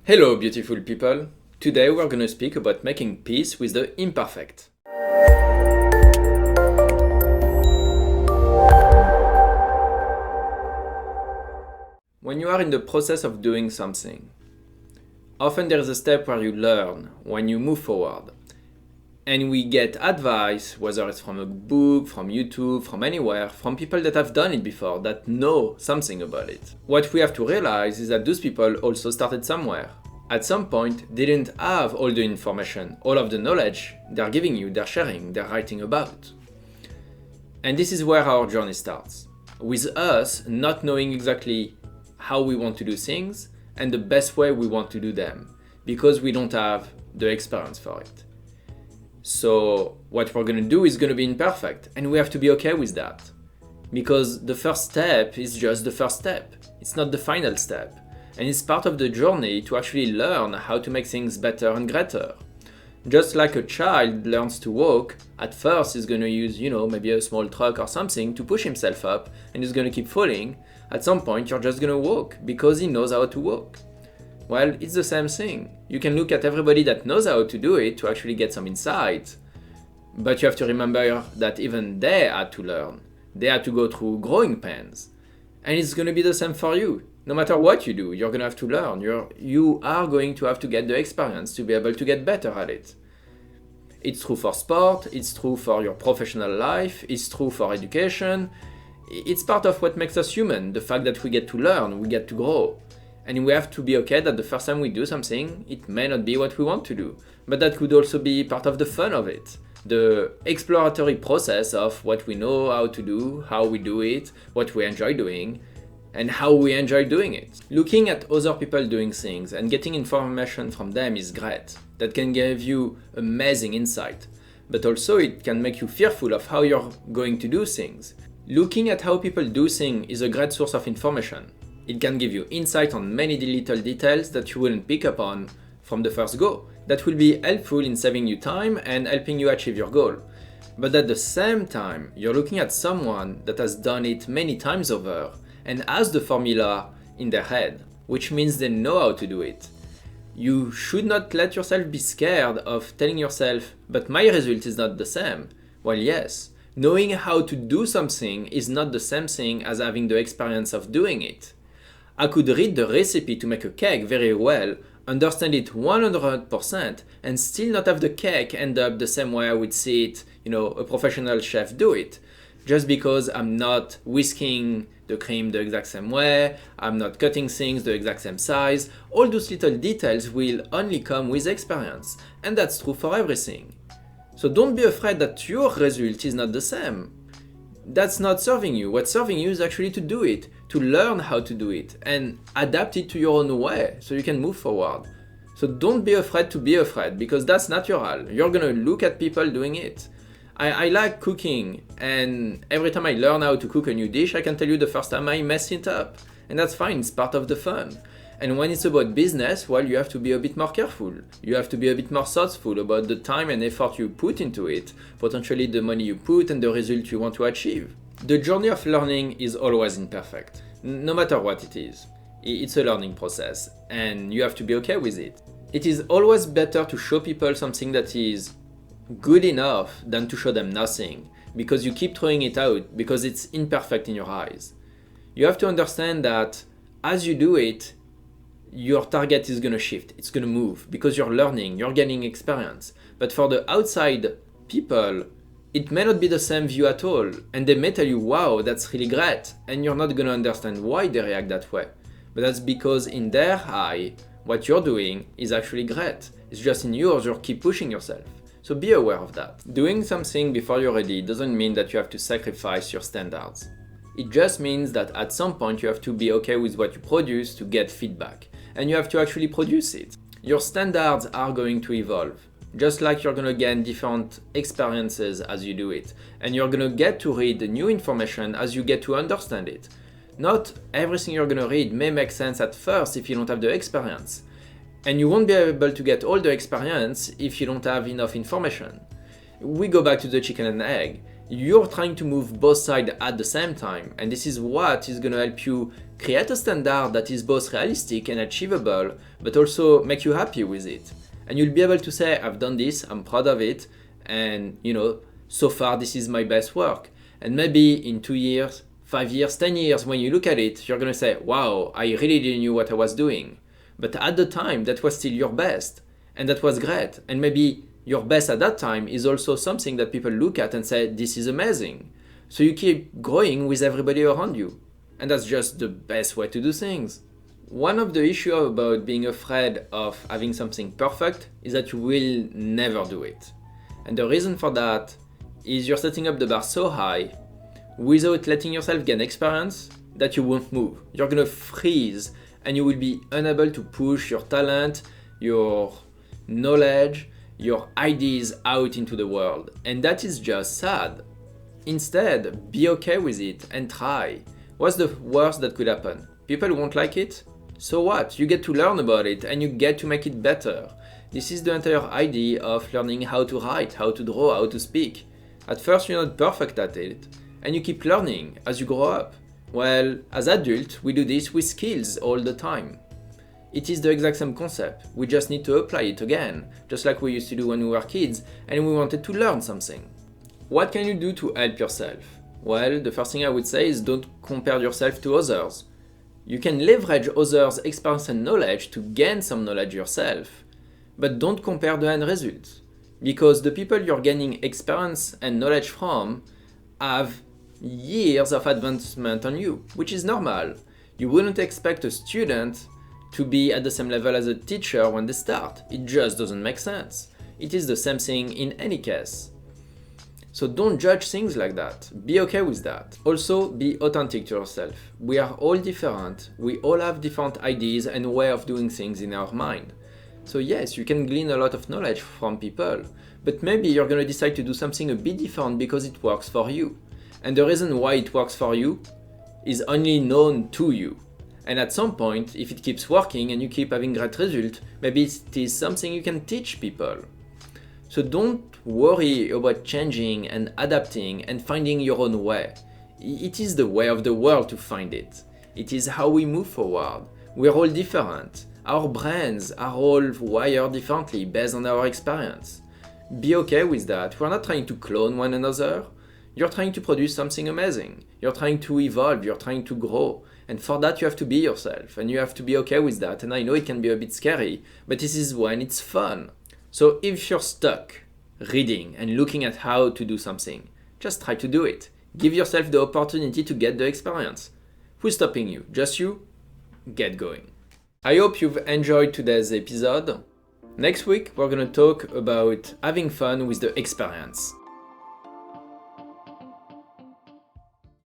Hello, beautiful people. Today we're going to speak about making peace with the imperfect. When you are in the process of doing something, often there is a step where you learn when you move forward. And we get advice, whether it's from a book, from YouTube, from anywhere, from people that have done it before, that know something about it. What we have to realize is that those people also started somewhere. At some point, they didn't have all the information, all of the knowledge they're giving you, they're sharing, they're writing about. And this is where our journey starts. With us not knowing exactly how we want to do things and the best way we want to do them, because we don't have the experience for it. So what we're going to do is going to be imperfect, and we have to be okay with that. Because the first step is just the first step. It's not the final step. And it's part of the journey to actually learn how to make things better and greater. Just like a child learns to walk, at first he's going to use, maybe a small truck or something to push himself up, and he's going to keep falling. At some point you're just going to walk because he knows how to walk. Well, it's the same thing. You can look at everybody that knows how to do it to actually get some insight. But you have to remember that even they had to learn. They had to go through growing pains. And it's going to be the same for you. No matter what you do, you're going to have to learn. You are going to have to get the experience to be able to get better at it. It's true for sport, it's true for your professional life, it's true for education. It's part of what makes us human, the fact that we get to learn, we get to grow. And we have to be okay that the first time we do something, it may not be what we want to do. But that could also be part of the fun of it. The exploratory process of what we know how to do, how we do it, what we enjoy doing, and how we enjoy doing it. Looking at other people doing things and getting information from them is great. That can give you amazing insight. But also it can make you fearful of how you're going to do things. Looking at how people do things is a great source of information. It can give you insight on many little details that you wouldn't pick up on from the first go. That will be helpful in saving you time and helping you achieve your goal. But at the same time, you're looking at someone that has done it many times over and has the formula in their head, which means they know how to do it. You should not let yourself be scared of telling yourself, but my result is not the same. Well, yes, knowing how to do something is not the same thing as having the experience of doing it. I could read the recipe to make a cake very well, understand it 100%, and still not have the cake end up the same way I would see it, a professional chef do it. Just because I'm not whisking the cream the exact same way, I'm not cutting things the exact same size, all those little details will only come with experience, and that's true for everything. So don't be afraid that your result is not the same. That's not serving you. What's serving you is actually to do it, to learn how to do it, and adapt it to your own way so you can move forward. So don't be afraid to be afraid, because that's natural. You're gonna look at people doing it. I like cooking, and every time I learn how to cook a new dish, I can tell you the first time I mess it up. And that's fine, it's part of the fun. And when it's about business, well, you have to be a bit more careful. You have to be a bit more thoughtful about the time and effort you put into it, potentially the money you put and the result you want to achieve. The journey of learning is always imperfect, no matter what it is. It's a learning process, and you have to be okay with it. It is always better to show people something that is good enough than to show them nothing, because you keep throwing it out because it's imperfect in your eyes. You have to understand that as you do it, your target is going to shift, it's going to move, because you're learning, you're gaining experience. But for the outside people, it may not be the same view at all, and they may tell you, wow, that's really great, and you're not going to understand why they react that way. But that's because in their eye, what you're doing is actually great. It's just in yours, you keep pushing yourself. So be aware of that. Doing something before you're ready doesn't mean that you have to sacrifice your standards. It just means that at some point you have to be okay with what you produce to get feedback. And you have to actually produce it. Your standards are going to evolve. Just like you're going to gain different experiences as you do it. And you're going to get to read new information as you get to understand it. Not everything you're going to read may make sense at first if you don't have the experience. And you won't be able to get all the experience if you don't have enough information. We go back to the chicken and egg. You're trying to move both sides at the same time, and this is what is going to help you create a standard that is both realistic and achievable, but also make you happy with it. And you'll be able to say, I've done this, I'm proud of it, and so far this is my best work. And maybe in 2 years, 5 years, 10 years, when you look at it, you're going to say, wow, I really didn't know what I was doing. But at the time, that was still your best, and that was great. And maybe your best at that time is also something that people look at and say, this is amazing. So you keep growing with everybody around you. And that's just the best way to do things. One of the issues about being afraid of having something perfect is that you will never do it. And the reason for that is you're setting up the bar so high without letting yourself gain experience that you won't move. You're gonna freeze and you will be unable to push your talent, your knowledge, your ideas out into the world. And that is just sad. Instead, be okay with it and try. What's the worst that could happen? People won't like it? So what? You get to learn about it and you get to make it better. This is the entire idea of learning how to write, how to draw, how to speak. At first you're not perfect at it, and you keep learning as you grow up. Well, as adults, we do this with skills all the time. It is the exact same concept, we just need to apply it again, just like we used to do when we were kids and we wanted to learn something. What can you do to help yourself? Well, the first thing I would say is don't compare yourself to others. You can leverage others' experience and knowledge to gain some knowledge yourself, but don't compare the end result, because the people you're gaining experience and knowledge from have years of advancement on you, which is normal. You wouldn't expect a student to be at the same level as a teacher when they start. It just doesn't make sense. It is the same thing in any case. So don't judge things like that. Be okay with that. Also, be authentic to yourself. We are all different. We all have different ideas and way of doing things in our mind. So yes, you can glean a lot of knowledge from people, but maybe you're gonna decide to do something a bit different because it works for you. And the reason why it works for you is only known to you. And at some point, if it keeps working and you keep having great results, maybe it is something you can teach people. So don't worry about changing and adapting and finding your own way. It is the way of the world to find it. It is how we move forward. We're all different. Our brains are all wired differently based on our experience. Be okay with that. We're not trying to clone one another. You're trying to produce something amazing. You're trying to evolve. You're trying to grow. And for that, you have to be yourself. And you have to be okay with that. And I know it can be a bit scary, but this is when it's fun. So if you're stuck reading and looking at how to do something, just try to do it. Give yourself the opportunity to get the experience. Who's stopping you? Just you? Get going. I hope you've enjoyed today's episode. Next week, we're going to talk about having fun with the experience.